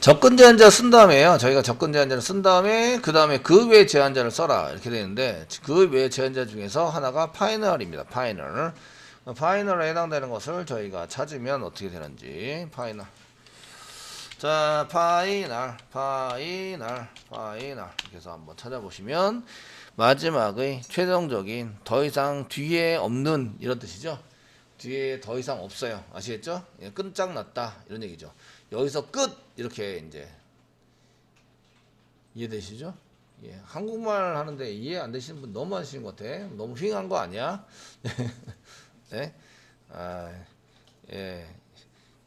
접근 제한자 쓴 다음에요. 저희가 접근 제한자를 쓴 다음에 그 다음에 그 외 제한자를 써라 이렇게 되는데 그 외 제한자 중에서 하나가 파이널입니다. 파이널. 파이널에 해당되는 것을 저희가 찾으면 어떻게 되는지 파이널. 자, 파이널 이렇게 해서 한번 찾아보시면 마지막의 최종적인 더 이상 뒤에 없는 이런 뜻이죠. 뒤에 더 이상 없어요. 아시겠죠? 예, 끝장났다 이런 얘기죠. 여기서 끝 이렇게 이제 이해되시죠? 예, 한국말 하는데 이해 안 되시는 분 너무 많으신 것 같아. 너무 휑한 거 아니야? 네? 아, 예,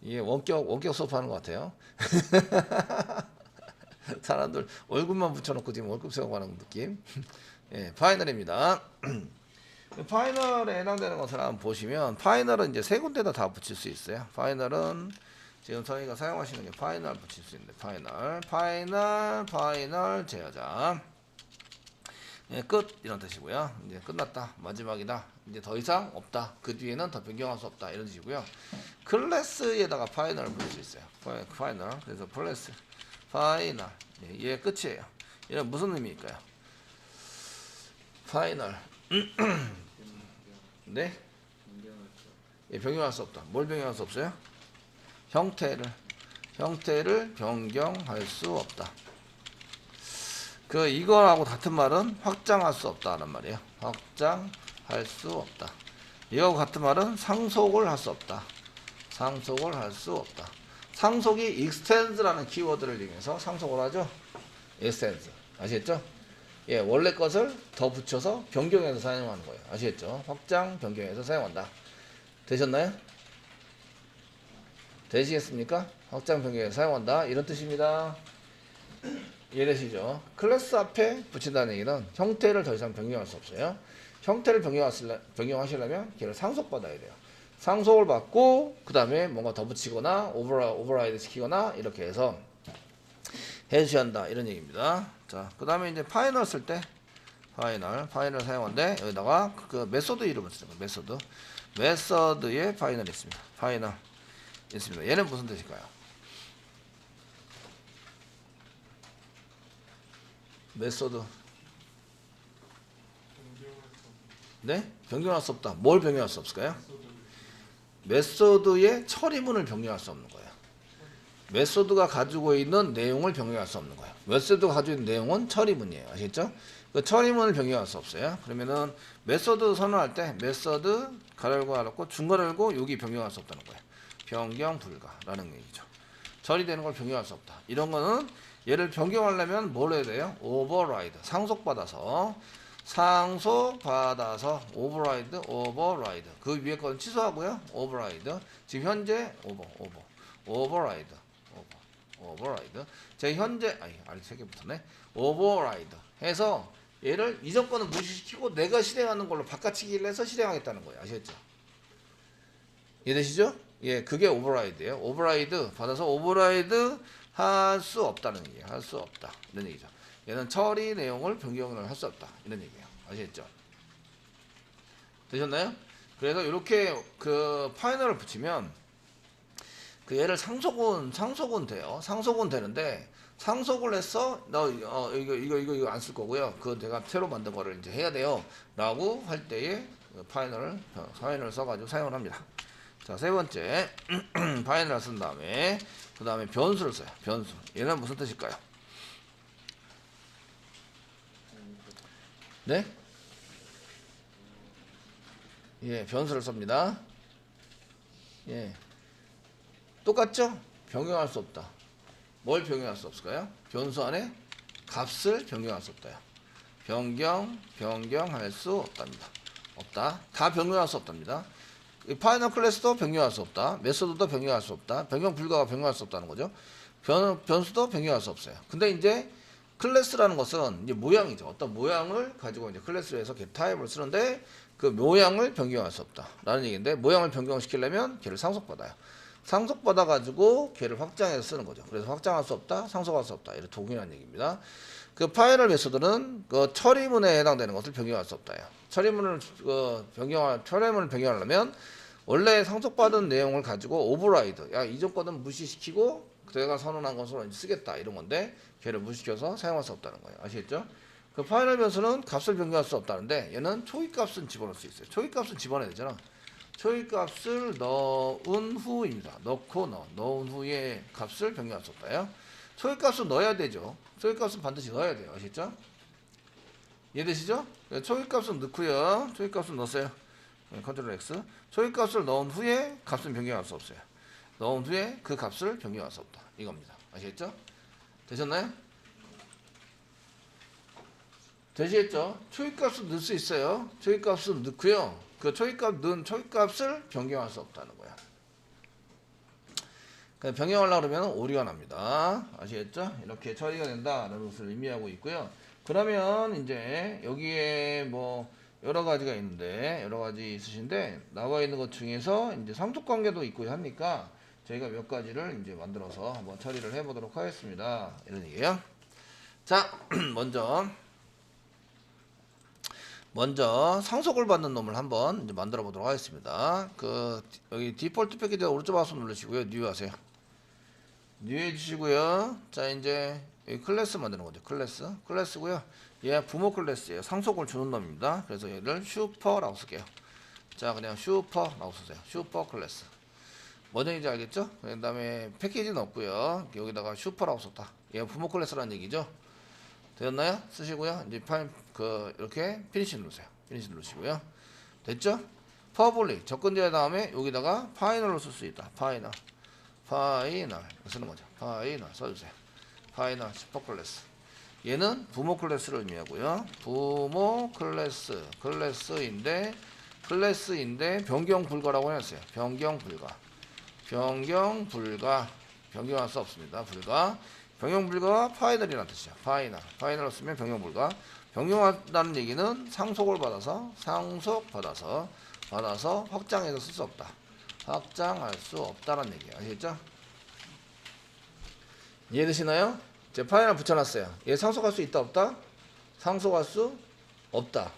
이게 원격 수업하는 것 같아요. 사람들 얼굴만 붙여놓고 지금 월급 수업하는 느낌. 예, 파이널입니다. 파이널에 해당되는 것을 한번 보시면 파이널은 이제 세 군데다 다 붙일 수 있어요. 파이널은 지금 저희가 사용하시는 게 파이널 붙일 수 있는데 파이널 제어자. 예, 끝 이런 뜻이고요. 이제 끝났다, 마지막이다, 이제 더 이상 없다, 그 뒤에는 더 변경할 수 없다 이런 뜻이고요. 클래스에다가 파이널을 붙일 수 있어요. 파이널. 그래서 클래스 파이널. 예, 얘 끝이에요. 얘는 무슨 의미일까요? 파이널. 네? 예, 변경할 수 없다. 뭘 변경할 수 없어요? 형태를 변경할 수 없다. 그 이거하고 같은 말은 확장할 수 없다는 말이에요. 확장할 수 없다. 이거하고 같은 말은 상속을 할 수 없다. 상속을 할 수 없다. 상속이 extend라는 키워드를 이용해서 상속을 하죠. extend. 아시겠죠? 예, 원래 것을 더 붙여서 변경해서 사용하는 거예요. 아시겠죠? 확장, 변경해서 사용한다. 되셨나요? 되시겠습니까? 확장, 변경해서 사용한다. 이런 뜻입니다. 이해되시죠? 클래스 앞에 붙인다는 얘기는 형태를 더 이상 변경할 수 없어요. 형태를 변경하시려면 걔를 상속받아야 돼요. 상속을 받고 그 다음에 뭔가 더 붙이거나 오버라이드 시키거나 이렇게 해서 해주셔야 한다 이런 얘기입니다. 자, 그 다음에 이제 파이널 쓸 때 파이널 사용하는데 여기다가 그 메소드 이름을 쓰는 거예요. 메소드에 파이널이 있습니다. 파이널 있습니다. 얘는 무슨 뜻일까요? 메소드. 네? 변경할 수 없다. 뭘 변경할 수 없을까요? 메소드의 처리문을 변경할 수 없는 거예요. 메소드가 가지고 있는 내용을 변경할 수 없는 거예요. 메소드가 가지고 있는 내용은 처리문이에요. 아시겠죠? 그 처리문을 변경할 수 없어요. 그러면은 메소드 선언할 때 메소드 가열고 알았고 중괄열고 여기 변경할 수 없다는 거예요. 변경 불가라는 얘기죠. 처리되는 걸 변경할 수 없다. 이런 거는 얘를 변경하려면 뭘 해야 돼요? 오버라이드. 상속받아서 오버라이드. 그 위에 거는 취소하고요. 오버라이드. 지금 현재 오버라이드. 제 현재 아니 세 개 붙었네. 오버라이드 해서 얘를 이전 거는 무시시키고 내가 실행하는 걸로 바꿔치기를 해서 실행하겠다는 거예요. 아시겠죠? 이해되시죠? 예, 그게 오버라이드예요. 오버라이드 받아서 오버라이드 할 수 없다는 얘기예요. 할 수 없다 이런 얘기죠. 얘는 처리 내용을 변경을 할 수 없다 이런 얘기예요. 아시겠죠? 되셨나요? 그래서 이렇게 그 파이널을 붙이면 그 얘를 상속은 돼요. 상속은 되는데 상속을 해서 너 이거 안 쓸 거고요. 그거 내가 새로 만든 거를 이제 해야 돼요라고 할 때에 파이널을 써가지고 사용을 합니다. 자, 세 번째 파이널을 쓴 다음에 그 다음에 변수를 써요. 변수. 얘는 무슨 뜻일까요? 네? 예, 변수를 씁니다. 예, 똑같죠? 변경할 수 없다. 뭘 변경할 수 없을까요? 변수 안에 값을 변경할 수 없다요. 변경할 수 없답니다. 없다. 다 변경할 수 없답니다. 파이널 클래스도 변경할 수 없다. 메소드도 변경할 수 없다. 변경 불가가 변경할 수 없다는 거죠. 변수도 변경할 수 없어요. 근데 이제 클래스라는 것은 이제 모양이죠. 어떤 모양을 가지고 이제 클래스로 해서 get 타입을 쓰는데 그 모양을 변경할 수 없다라는 얘기인데 모양을 변경시키려면 걔를 상속받아요. 상속받아 가지고 걔를 확장해서 쓰는 거죠. 그래서 확장할 수 없다, 상속할 수 없다 이렇게 동일한 얘기입니다. 그 파이널 메소드는 그 처리문에 해당되는 것을 변경할 수 없다요. 처리문을 변경하려면 원래 상속받은 내용을 가지고 오버라이드, 야 이전 거는 무시시키고 내가 선언한 것으로 쓰겠다 이런 건데 걔를 무시시켜서 사용할 수 없다는 거예요. 아시겠죠? 그 파이널 변수는 값을 변경할 수 없다는데 얘는 초기값은 집어넣을 수 있어요. 초기값은 집어넣어야 되잖아. 초기값을 넣은 후입니다. 넣은 후에 값을 변경할 수 없다요. 초기값은 넣어야 되죠. 초기값은 반드시 넣어야 돼요. 아시겠죠? 이해되시죠? 초기값은 넣고요. 초기값은 넣었어요. 컨트롤 X. 초기값을 넣은 후에 값은 변경할 수 없어요. 넣은 후에 그 값을 변경할 수 없다. 이겁니다. 아시겠죠? 되셨나요? 되시겠죠? 초기값은 넣을 수 있어요. 초기값은 넣고요. 그 넣은 초기값을 변경할 수 없다는 거야. 변경하려고 그러면 오류가 납니다. 아시겠죠? 이렇게 처리가 된다라는 것을 의미하고 있고요. 그러면 이제 여기에 뭐 여러 가지가 있는데 여러 가지 있으신데 나와 있는 것 중에서 이제 상속 관계도 있고 하니까 저희가 몇 가지를 이제 만들어서 한번 처리를 해 보도록 하겠습니다. 이런 얘기예요. 자, 먼저 상속을 받는 놈을 한번 이제 만들어 보도록 하겠습니다. 여기 디폴트 패키지 오른쪽 마우스 누르시고요. 뉴 하세요. 뉴 해주시고요. 자, 이제 여기 클래스 만드는 거죠. 클래스고요. 얘 부모 클래스예요. 상속을 주는 놈입니다. 그래서 얘를 슈퍼라고 쓸게요. 자, 그냥 슈퍼라고 쓰세요. 슈퍼 클래스. 뭔 얘기인지 알겠죠? 그 다음에 패키지는 없고요. 여기다가 슈퍼라고 썼다. 얘 부모 클래스라는 얘기죠. 되었나요? 쓰시고요. 이제 이렇게 피니시 누르세요. 피니시 누르시고요. 됐죠? 퍼블릭 접근제어 다음에 여기다가 파이널로 쓸 수 있다. 파이널 쓰는 거죠. 파이널 써주세요. 파이널 슈퍼 클래스. 얘는 부모 클래스를 의미하고요. 부모 클래스인데 변경 불가라고 했어요. 변경 불가. 변경할 수 없습니다. 변경 불가가 파이널이라는 뜻이죠. 파이널로 쓰면 변경 불가. 변경한다는 얘기는 상속을 받아서 확장해서 쓸 수 없다. 확장할 수 없다는 얘기예요. 아시겠죠? 이해되시나요? 제 파이널 붙여놨어요. 얘 상속할 수 있다 없다? 상속할 수 없다.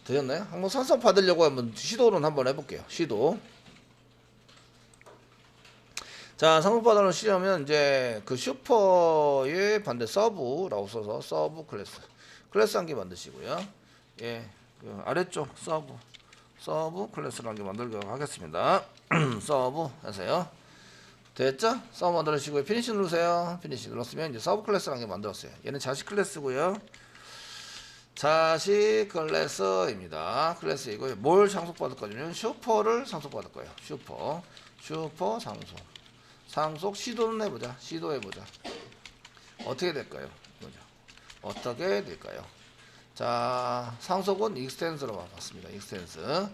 되셨나요? 한번 상속 받으려고 한번 시도는 한번 해볼게요. 자, 상속받으러 시작하면 이제 그 슈퍼의 반대 서브라고 써서 서브 클래스 한 개 만드시고요. 예, 그 아래쪽 서브 클래스를 한 개 만들도록 하겠습니다. 서브 하세요. 됐죠? 서브 만들으시고요. 피니시 누르세요. 피니시 눌렀으면 이제 서브 클래스를 한 개 만들었어요. 얘는 자식 클래스고요. 자식 클래스입니다. 클래스이고요. 뭘 상속받을 거냐면 슈퍼를 상속받을 거예요. 슈퍼 상속 시도는 해보자. 어떻게 될까요? 어떻게 될까요? 자, 상속은 익스텐스로 봤습니다. 익스텐스.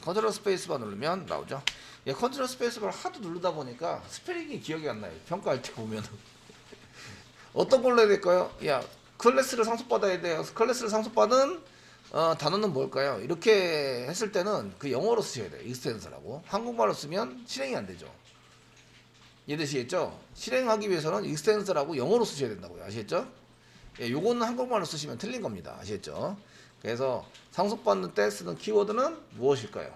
컨트롤 스페이스바 누르면 나오죠. 예, 컨트롤 스페이스바를 하도 누르다 보니까 스펠링이 기억이 안 나요. 평가할 때 보면 어떤 걸로 해야 될까요? 야, 클래스를 상속받아야 돼요. 클래스를 상속받은 단어는 뭘까요? 이렇게 했을 때는 그 영어로 쓰셔야 돼요. 익스텐스라고. 한국말로 쓰면 실행이 안 되죠. 이해되시겠죠? 실행하기 위해서는 익스텐스라고 영어로 쓰셔야 된다고요. 아시겠죠? 예, 요거는 한국말로 쓰시면 틀린 겁니다. 아시겠죠? 그래서 상속받는 때 쓰는 키워드는 무엇일까요?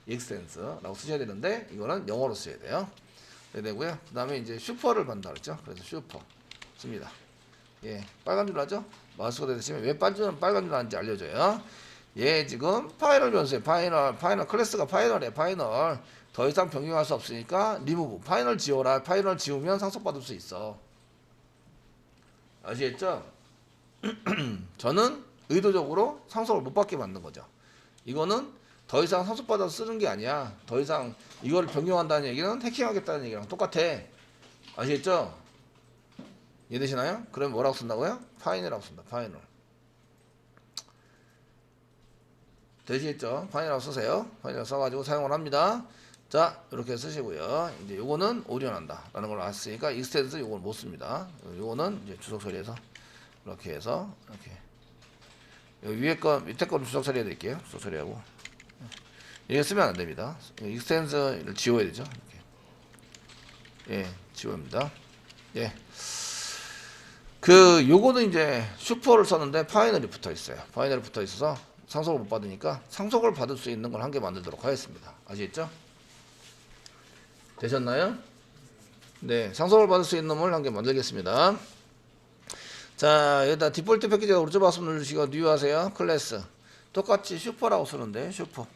익스텐스라고 쓰셔야 되는데 이거는 영어로 써야 돼요. 그래야 되고요. 그 다음에 이제 슈퍼를 받는다 그랬죠? 그래서 슈퍼 씁니다. 예, 빨간 줄 하죠? 마우스가 되시면 왜 빨간 줄 하는지 알려줘요. 예, 지금 파이널 변수에 파이널 클래스가 파이널이에요. 파이널 더 이상 변경할 수 없으니까 리무브 파이널 지워라. 파이널 지우면 상속받을 수 있어. 아시겠죠? 저는 의도적으로 상속을 못 받게 만든 거죠. 이거는 더 이상 상속받아서 쓰는 게 아니야. 더 이상 이거를 변경한다는 얘기는 해킹하겠다는 얘기랑 똑같아. 아시겠죠? 이해되시나요? 그럼 뭐라고 쓴다고요? 파이널이라고 쓴다. 파이널. 되시겠죠? 파이널이라고 쓰세요. 파이널 써가지고 사용을 합니다. 자, 이렇게 쓰시고요. 이제 요거는 오류난다 라는 걸 알았으니까 익스텐스 요걸 못 씁니다. 요거는 이제 주석 처리해서 이렇게 해서 이렇게 여기 위에 거 밑에 거는 주석 처리해 드릴게요. 주석 처리하고 이게 쓰면 안 됩니다. 익스텐스를 지워야 되죠. 이렇게. 예, 지워입니다. 예. 요거는 이제 슈퍼를 썼는데 파이널이 붙어 있어요. 파이널이 붙어 있어서 상속을 못 받으니까 상속을 받을 수 있는 걸 한 개 만들도록 하겠습니다. 아시겠죠? 되셨나요? 네, 상속을 받을 수 있는 놈을 한 개 만들겠습니다. 자, 여기다 디폴트 패키지가 오른쪽 마우스 누르시고 뉴 하세요. 클래스. 똑같이 슈퍼라고 쓰는데, 슈퍼.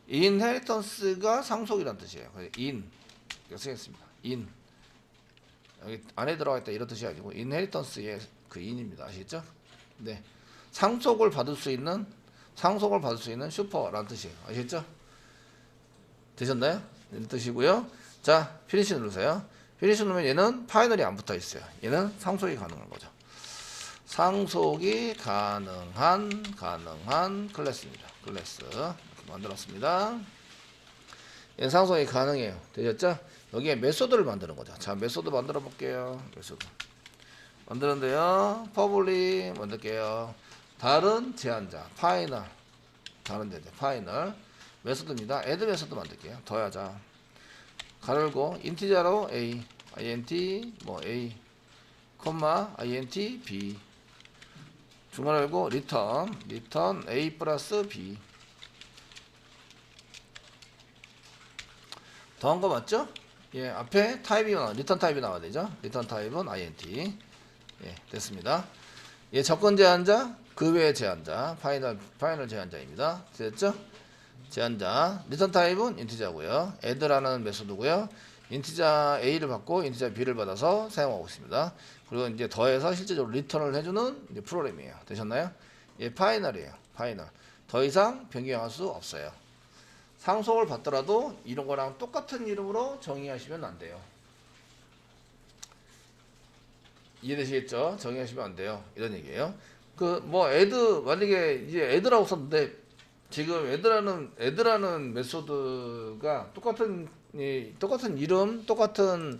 인헤리턴스가 상속이란 뜻이에요. 그래서 이렇게 쓰겠습니다. 여기 안에 들어가 있다 이런 뜻이 아니고 인헤리턴스의 그 인입니다. 아시겠죠? 네. 상속을 받을 수 있는 슈퍼라는 뜻이에요. 아시겠죠? 되셨나요? 이런 뜻이고요. 자, 피니시 누르세요. 피니시 누르면 얘는 파이널이 안 붙어 있어요. 얘는 상속이 가능한 거죠. 상속이 가능한 클래스입니다. 클래스 이렇게 만들었습니다. 얘는 상속이 가능해요. 되셨죠? 여기에 메소드를 만드는 거죠. 자, 메소드 만들어 볼게요. 메소드 만드는데요. 퍼블릭 만들게요. 다른 제한자 파이널 파이널 메소드입니다. 애드 메소드 만들게요. 더하자 가르고 인티저로 a int 뭐 a 콤마 int b 중괄호 열고 리턴 a 플러스 b 더한 거 맞죠? 예, 앞에 타입이 리턴 타입이 나와야 되죠? 리턴 타입은 int. 예, 됐습니다. 예, 접근 제한자, 그 외의 제한자, 파이널 제한자입니다. 됐죠? 제한자, 리턴 타입은 인티자고요. add라는 메소드고요. 인티자 a를 받고 인티자 b를 받아서 사용하고 있습니다. 그리고 이제 더해서 실제적으로 리턴을 해주는 이제 프로그램이에요. 되셨나요? 예, 파이널이에요. 파이널. 더 이상 변경할 수 없어요. 상속을 받더라도 이런 거랑 똑같은 이름으로 정의하시면 안 돼요. 이해되시겠죠? 정의하시면 안 돼요. 이런 얘기예요. 그 뭐 애드 만약에 이제 애드라고 썼는데 지금 애드라는 메소드가 똑같은 이름, 똑같은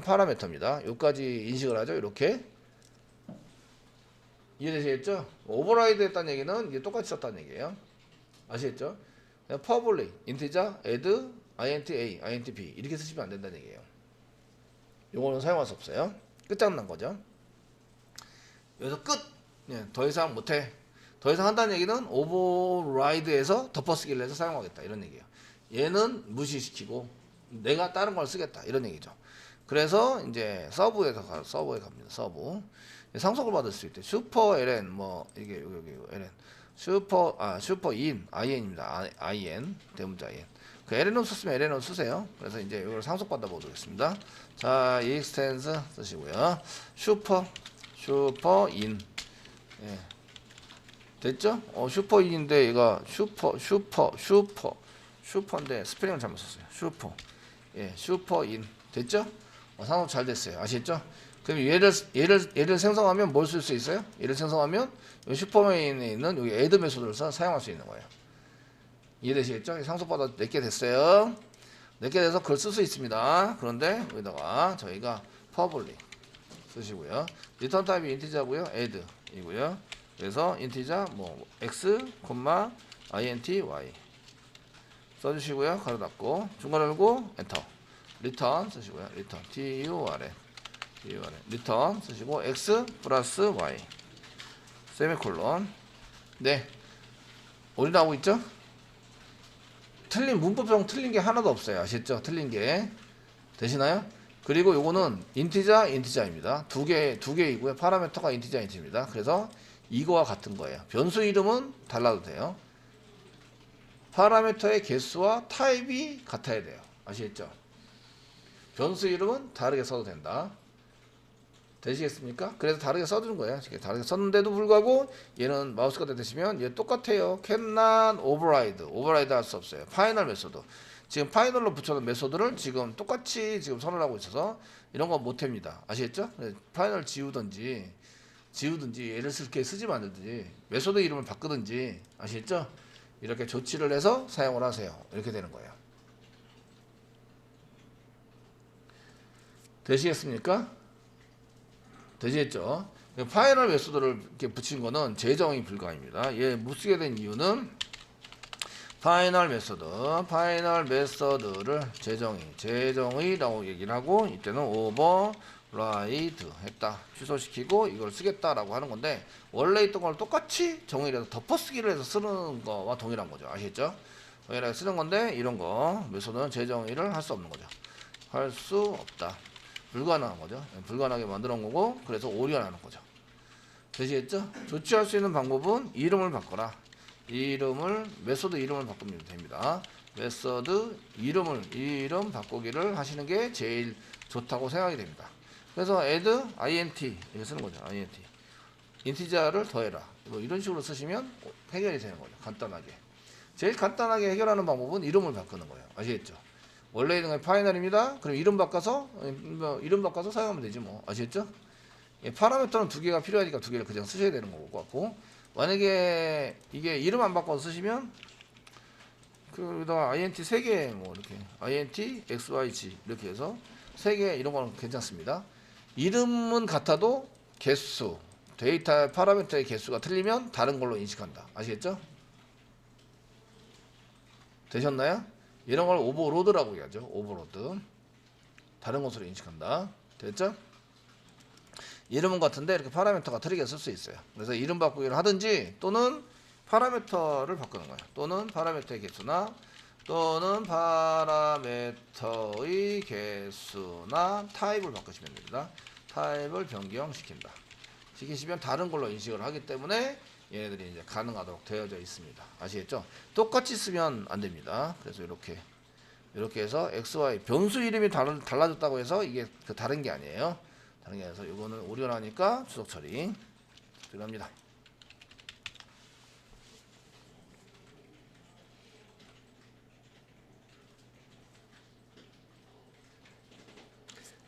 파라미터입니다. 여기까지 인식을 하죠. 이렇게 이해되시겠죠? 오버라이드 했다는 얘기는 이게 똑같이 썼다는 얘기예요. 아시겠죠? 퍼블릭, 인티자, add, int a, int b 이렇게 쓰시면 안 된다는 얘기예요. 요거는 사용할 수 없어요. 끝장난 거죠. 여기서 끝. 예, 더 이상 못해. 더 이상 한다는 얘기는 오버라이드에서 덮어쓰기를 해서 사용하겠다 이런 얘기예요. 얘는 무시시키고 내가 다른 걸 쓰겠다 이런 얘기죠. 그래서 이제 서브에 갑니다. 서브. 상속을 받을 수 있대. 슈퍼 ln 뭐 이게 여기 ln 슈퍼 in입니다. in 대문자 in. 그 ln 썼으면 ln 쓰세요. 그래서 이제 이걸 상속 받아 보겠습니다. 자, extends 쓰시고요. 슈퍼 in. 예. 됐죠? 슈퍼인인데 얘가 슈퍼인데 스펠링을 잘못 썼어요. 예, 슈퍼인. 됐죠? 상속 잘 됐어요. 아시겠죠? 그럼 얘를 생성하면 뭘 쓸 수 있어요? 얘를 생성하면 슈퍼메인에 있는 여기 애드 메소드를 사용할 수 있는 거예요. 이해되시겠죠? 상속받아 4개 됐어요. 4개 돼서 그걸 쓸 수 있습니다. 그런데 여기다가 저희가 퍼블릭 쓰시고요. 리턴 타입이 인티자고요. 애드 이고요. 그래서 인티자 뭐 x, int, y 써주시고요. 가로 닫고 중괄호 열고 엔터. 리턴 쓰시고요. 리턴 리턴 쓰시고 x 플러스 y 세미콜론. 네, 어디 나오고 있죠? 문법상 틀린 게 하나도 없어요. 아시죠? 틀린 게 되시나요? 그리고 요거는 인티자입니다. 두 개이고요. 파라미터가 인티자입니다. 그래서 이거와 같은 거예요. 변수 이름은 달라도 돼요. 파라미터의 개수와 타입이 같아야 돼요. 아시겠죠? 변수 이름은 다르게 써도 된다. 되시겠습니까? 그래서 다르게 써주는 거예요. 다르게 썼는데도 불구하고 얘는 마우스가 되시면 얘 똑같아요. cannot override 할 수 없어요. 파이널 메소드. 지금 파이널로 붙여놓은 메소드를 지금 똑같이 지금 선언하고 있어서 이런 건 못합니다. 아시겠죠? 파이널 지우든지 얘를 쓰지 말든지 메소드 이름을 바꾸든지 아시겠죠? 이렇게 조치를 해서 사용을 하세요. 이렇게 되는 거예요. 되시겠습니까? 되시겠죠? 파이널 메소드를 이렇게 붙인 거는 재정이 불가입니다. 얘 못 쓰게 된 이유는 파이널 메소드를 재정의라고 얘기를 하고 이때는 오버라이드 했다. 취소시키고 이걸 쓰겠다라고 하는 건데 원래 있던 걸 똑같이 정의를 해서 덮어쓰기를 해서 쓰는 거와 동일한 거죠. 아시겠죠? 여기다가 쓰는 건데 이런 거 메소드는 재정의를 할 수 없는 거죠. 할 수 없다. 불가능한 거죠. 불가능하게 만들어 놓은 거고 그래서 오류하는 거죠. 되시겠죠? 조치할 수 있는 방법은 이름을 바꿔라. 이름을 메소드 이름을 바꾸면 됩니다. 메소드 이름 바꾸기를 하시는 게 제일 좋다고 생각이 됩니다. 그래서 add int 이렇게 쓰는 거죠. int 인티저를 더해라. 뭐 이런 식으로 쓰시면 해결이 되는 거죠. 간단하게. 제일 간단하게 해결하는 방법은 이름을 바꾸는 거예요. 아시겠죠? 원래 있는 게 파이널입니다. 그럼 이름 바꿔서 사용하면 되지 뭐. 아시겠죠? 파라미터는 두 개가 필요하니까 두 개를 그냥 쓰셔야 되는 거고 같고, 만약에 이게 이름 안 바꿔서 쓰시면 그다가 int 3개 뭐 이렇게 int xyg 이렇게 해서 3개 이런 거는 괜찮습니다. 이름은 같아도 개수 데이터 파라미터의 개수가 틀리면 다른 걸로 인식한다. 아시겠죠? 되셨나요? 이런 걸 오버로드라고 얘기하죠. 오버로드. 다른 것으로 인식한다. 됐죠? 이름은 같은데 이렇게 파라미터가 틀리게 쓸 수 있어요. 그래서 이름 바꾸기를 하든지 또는 파라미터를 바꾸는 거예요. 또는 파라미터의 개수나 또는 파라미터의 개수나 타입을 바꾸시면 됩니다. 타입을 변경시킨다. 시키시면 다른 걸로 인식을 하기 때문에 얘네들이 이제 가능하도록 되어져 있습니다. 아시겠죠? 똑같이 쓰면 안 됩니다. 그래서 이렇게 해서 XY 변수 이름이 달라졌다고 해서 이게 다른 게 아니에요. 다른 게 아니라서 이거는 오류나니까 주석 처리 들어갑니다.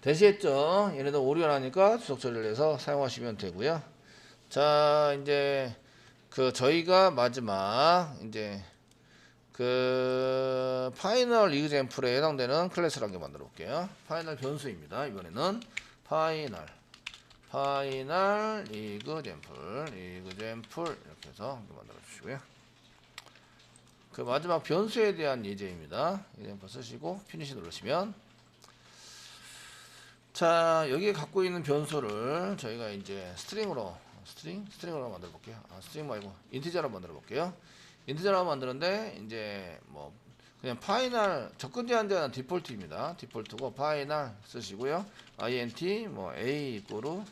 되시겠죠? 얘네들 오류나니까 주석 처리를 해서 사용하시면 되고요. 자, 이제 저희가 마지막 이제 파이널 이그젬플에 해당되는 클래스를 한 개 만들어 볼게요. 파이널 변수입니다. 이번에는 파이널 이그젬플 이렇게 해서 한 개 만들어 주시고요. 마지막 변수에 대한 예제입니다. 이그젬플 쓰시고 피니시 누르시면, 자, 여기에 갖고 있는 변수를 저희가 이제 스트링으로 만들어 볼게요. 스트링 말고 인티저로 만들어 볼게요. 인티저로 만드는데 이제 뭐 그냥 파이널 접근 제한자는 디폴트입니다. 디폴트고 파이널 쓰시고요. int 뭐 a 이꼬르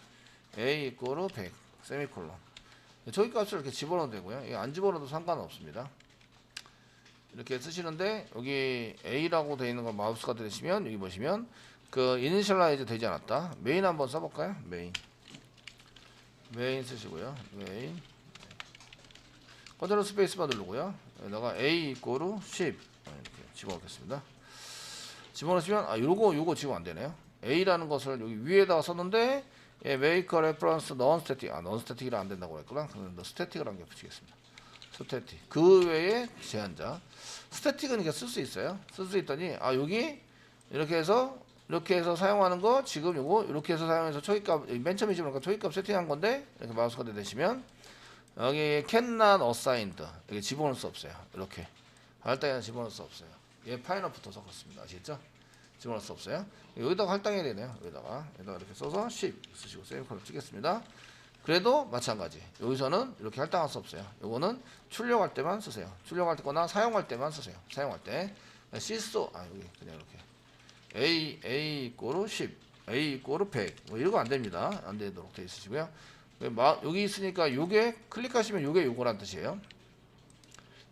100 세미콜론. 저기 값을 이렇게 집어넣어도 되고요. 이거 안 집어넣어도 상관없습니다. 이렇게 쓰시는데 여기 a라고 되어 있는 거 마우스가 되시면 여기 보시면 이니셜라이즈 되지 않았다. 메인 한번 써볼까요? 메인 쓰시고요. 메인 컨트롤 스페이스바 누르고요. 여기다가 a 이꼬르 10 이렇게 집어넣겠습니다. 집어넣으시면 요거 지금 안 되네요. a라는 것을 여기 위에다가 썼는데 make a reference non-static non-static이라 안 된다고 했구나. 그러면 static을 한 개 붙이겠습니다. static 그 외에 제한자 static은 이렇게 쓸 수 있어요. 쓸 수 있더니 여기 이렇게 해서 사용하는 거 지금 요거 이렇게 해서 사용해서 초기값 맨 처음에 집어넣으니까 초기값 세팅한 건데 이렇게 마우스가 되시면 여기 cannot assigned 여기 집어넣을 수 없어요. 이렇게 할당에는 집어넣을 수 없어요. 얘 파이널 붙어서 그렇습니다. 아시겠죠? 집어넣을 수 없어요. 여기다가 할당해야 되네요. 여기다가 이렇게 써서 10 쓰시고 세미콜론 찍겠습니다. 그래도 마찬가지. 여기서는 이렇게 할당할 수 없어요. 요거는 출력할 때만 쓰세요. 출력할 때거나 사용할 때만 쓰세요. 사용할 때 시소 여기 그냥 이렇게 a 이꼬르 10 a 이꼬르 100 뭐 이런 거 안 됩니다. 안 되도록 되어 있으시고요. 여기 있으니까 요게 클릭하시면 요게 요거란 뜻이에요.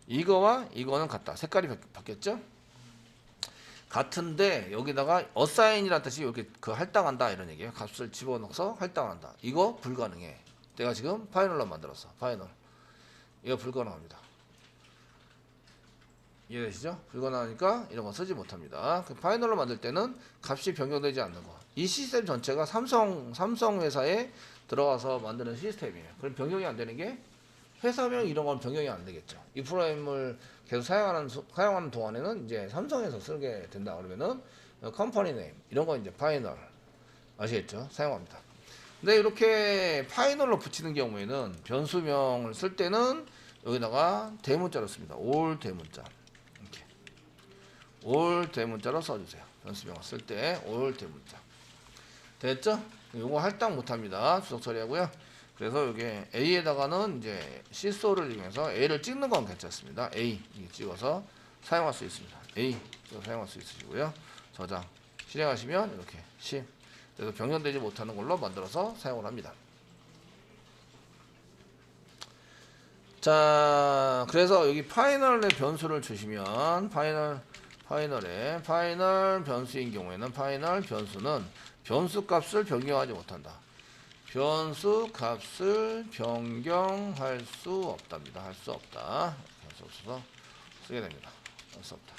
이거와 이거는 같다. 색깔이 바뀌었죠? 같은데 여기다가 어사인이라는 뜻이 이렇게 할당한다 이런 얘기예요. 값을 집어넣어서 할당한다. 이거 불가능해. 내가 지금 파이널로 만들었어. 파이널. 이거 불가능합니다. 이해되시죠? 불가능하니까 이런 거 쓰지 못합니다. 파이널로 만들 때는 값이 변경되지 않는 거. 이 시스템 전체가 삼성 회사에 들어가서 만드는 시스템이에요. 그럼 변경이 안 되는 게 회사명 이런 건 변경이 안 되겠죠. 이 프로그램을 계속 사용하는 동안에는 이제 삼성에서 쓰게 된다 그러면은 컴퍼니 네임 이런 거 이제 파이널 아시겠죠? 사용합니다. 근데 이렇게 파이널로 붙이는 경우에는 변수명을 쓸 때는 여기다가 대문자로 씁니다. 올 대문자 이렇게 올 대문자로 써주세요. 변수명을 쓸 때 올 대문자 됐죠? 요거 할당 못합니다. 주석 처리하고요. 그래서 여기 A에다가는 이제 시소를 이용해서 A를 찍는 건 괜찮습니다. A 찍어서 사용할 수 있습니다. A 사용할 수 있으시고요. 저장 실행하시면 이렇게 10. 그래서 변경되지 못하는 걸로 만들어서 사용을 합니다. 자, 그래서 여기 파이널의 변수를 주시면 파이널의 파이널 변수인 경우에는 파이널 변수는 변수 값을 변경하지 못한다. 변수 값을 변경할 수 없답니다. 할 수 없다. 할 수 없어서 쓰게 됩니다. 할 수 없다.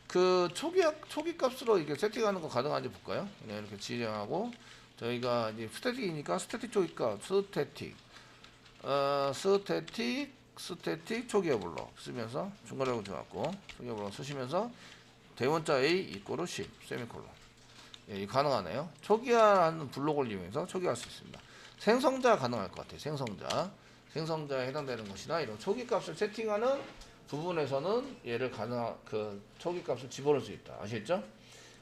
그 초기 값으로 이렇게 세팅하는 거 가능한지 볼까요? 그냥 이렇게 지정하고 저희가 이제 스태틱이니까 스태틱 초기 값 스태틱 초기화 블록 쓰면서 중괄호를 줘갖고 초기화 블록 쓰시면서 대문자 A 이꼬르 10 세미콜론. 예, 이 가능하네요. 초기화하는 블록을 이용해서 초기화할 수 있습니다. 생성자 가능할 것 같아요. 생성자에 해당되는 것이나 이런 초기 값을 세팅하는 부분에서는 얘를 그 초기 값을 집어넣을 수 있다. 아시겠죠?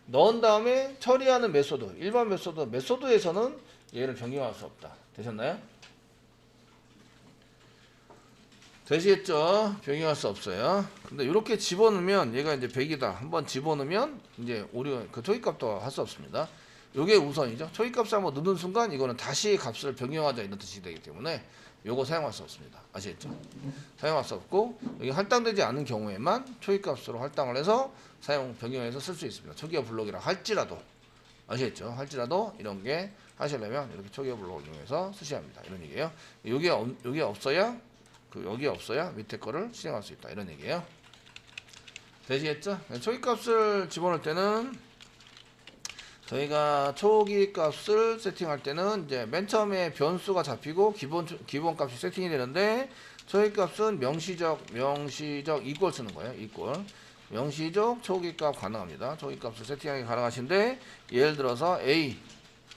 넣은 다음에 처리하는 메소드, 일반 메소드에서는 얘를 변경할 수 없다. 되셨나요? 되시겠죠? 변경할 수 없어요. 근데 이렇게 집어넣으면 얘가 이제 100이다. 한번 집어넣으면 이제 그 초기값도 할 수 없습니다. 요게 우선이죠. 초기값을 한번 넣는 순간 이거는 다시 값을 변경하자 이런 뜻이 되기 때문에 요거 사용할 수 없습니다. 아시겠죠? 사용할 수 없고 여기 할당되지 않은 경우에만 초기값으로 할당을 해서 변경해서 쓸 수 있습니다. 초기화 블록이라 할지라도 아시겠죠? 할지라도 이런 게 하시려면 이렇게 초기화 블록을 이용해서 쓰셔야 합니다. 이런 얘기예요. 여기 없어야 여기 없어야 밑에 거를 실행할 수 있다. 이런 얘기예요. 되시겠죠? 초기값을 집어넣을 때는 저희가 초기값을 세팅할 때는 이제 맨 처음에 변수가 잡히고 기본값이 세팅이 되는데 초기값은 명시적 이꼴 쓰는 거예요. 이꼴 명시적 초기값 가능합니다. 초기값을 세팅하기 가능하신데 예를 들어서 A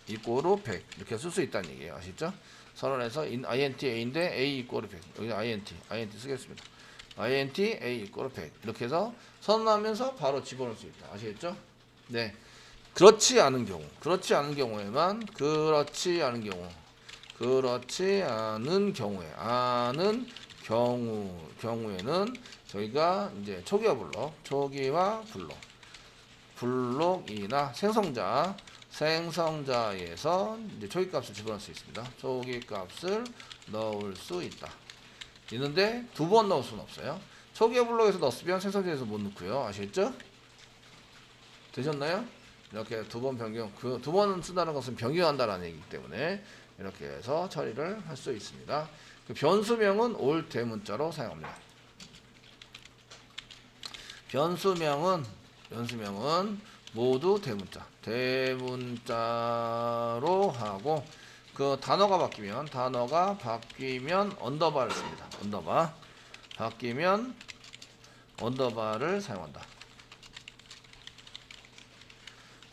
이꼴로 100 이렇게 쓸 수 있다는 얘기예요. 아시죠? 선언해서 int a인데 a 이꼴 100 여기 int 쓰겠습니다. int a 이꼴 100 이렇게 해서 선언하면서 바로 집어넣을 수 있다. 아시겠죠? 네. 그렇지 않은 경우에는 저희가 이제 초기화 블록이나 생성자에서 이제 초기값을 집어넣을 수 있습니다. 초기값을 넣을 수 있다. 있는데 두 번 넣을 수는 없어요. 초기화 블록에서 넣었으면 생성자에서 못 넣고요. 아시겠죠? 되셨나요? 이렇게 두 번 두 번 쓴다는 것은 변경한다라는 얘기이기 때문에 이렇게 해서 처리를 할 수 있습니다. 그 변수명은 올 대문자로 사용합니다. 변수명은 모두 대문자로 하고 그 단어가 바뀌면 언더바를 씁니다. 바뀌면 언더바를 사용한다.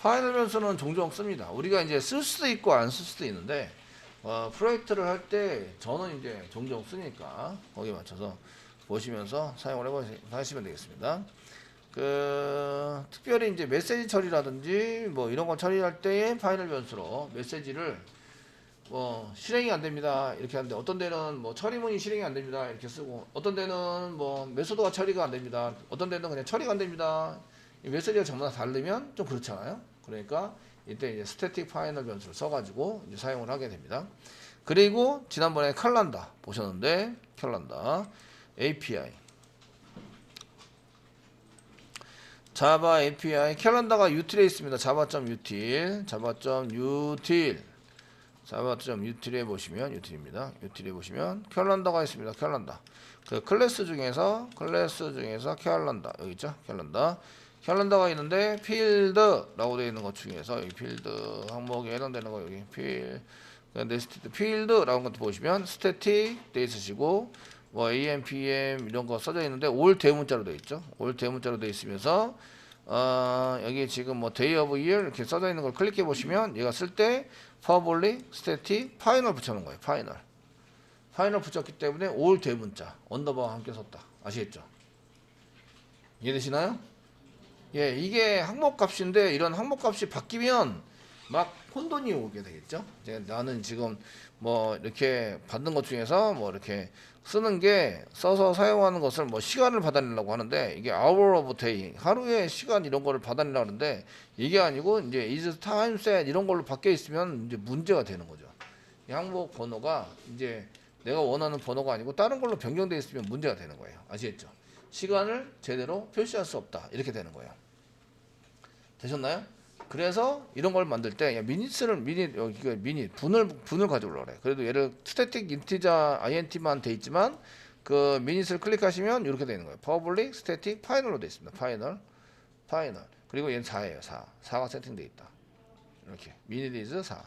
파이널 변수는 종종 씁니다. 우리가 이제 쓸 수도 있고 안 쓸 수도 있는데 프로젝트를 할 때 저는 이제 종종 쓰니까 거기에 맞춰서 보시면서 사용을 하시면 되겠습니다. 특별히 이제 메시지 처리라든지 뭐 이런 거 처리할 때의 파이널 변수로 메시지를 실행이 안 됩니다. 이렇게 하는데 어떤 데는 뭐 처리문이 실행이 안 됩니다. 이렇게 쓰고 어떤 데는 뭐 메소드가 처리가 안 됩니다. 어떤 데는 그냥 처리가 안 됩니다. 이 메시지가 전부 다 다르면 좀 그렇잖아요. 그러니까 이때 이제 스태틱 파이널 변수를 써가지고 이제 사용을 하게 됩니다. 그리고 지난번에 캘린더 보셨는데 캘린더 API 자바 API 캘린더가 util에 있습니다. java.util에 보시면 util입니다. util에 보시면 캘린더가 있습니다. 캘린더 그 클래스 중에서 캘린더 여기 있죠. 캘린더가 있는데 필드라고 되어 있는 것 중에서 여기 필드 항목에 해당되는 거 여기 네스티드 필드라는 것도 보시면 스태틱 돼 있으시고 뭐 AM, PM 이런 거 써져 있는데 올 대문자로 되어 있죠. 올 대문자로 되어 있으면서 여기 지금 뭐 day of year 이렇게 써져 있는 걸 클릭해 보시면 얘가 쓸 때 퍼블릭 스태틱 파이널 붙여놓은 거예요. 파이널 붙였기 때문에 올 대문자 언더바와 함께 썼다. 아시겠죠? 이해되시나요? 예, 이게 항목값인데 이런 항목값이 바뀌면 막 혼돈이 오게 되겠죠. 이제 나는 지금 뭐 이렇게 받는 것 중에서 뭐 이렇게 쓰는 게 써서 사용하는 것을 뭐 시간을 받아내려고 하는데 이게 hour of day 하루의 시간 이런 거를 받아내려고 하는데 이게 아니고 이제 is time set 이런 걸로 바뀌어 있으면 이제 문제가 되는 거죠. 이 항목 번호가 이제 내가 원하는 번호가 아니고 다른 걸로 변경되어 있으면 문제가 되는 거예요. 아시겠죠? 시간을 제대로 표시할 수 없다 이렇게 되는 거예요. 되셨나요? 그래서 이런 걸 만들 때 미닛 분을 가져오려고 그래. 그래도 얘를 스태틱 인티저 int만 돼 있지만 그 미닛을 클릭하시면 이렇게 되는 거예요. public static final로 돼 있습니다. final. 그리고 얘는 4예요. 4가 세팅돼 있다. 이렇게 미닛 is 4.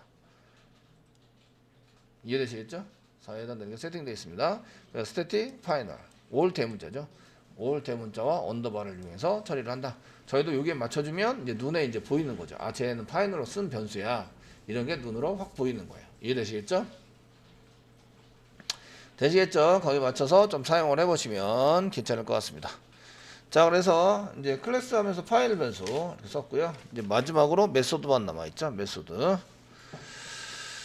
이해되시겠죠? 4에 해당되는 게 세팅되어 있습니다. 그래서 static final 올 대문자죠. 올 대문자와 언더바를 이용해서 처리를 한다. 저희도 여기에 맞춰주면 이제 눈에 이제 보이는 거죠. 아, 쟤는 파이널로 쓴 변수야. 이런 게 눈으로 확 보이는 거예요. 이해되시겠죠? 되시겠죠? 거기 맞춰서 좀 사용을 해보시면 괜찮을 것 같습니다. 자, 그래서 이제 클래스 하면서 파일 변수 이렇게 썼고요. 이제 마지막으로 메소드만 남아있죠. 메소드.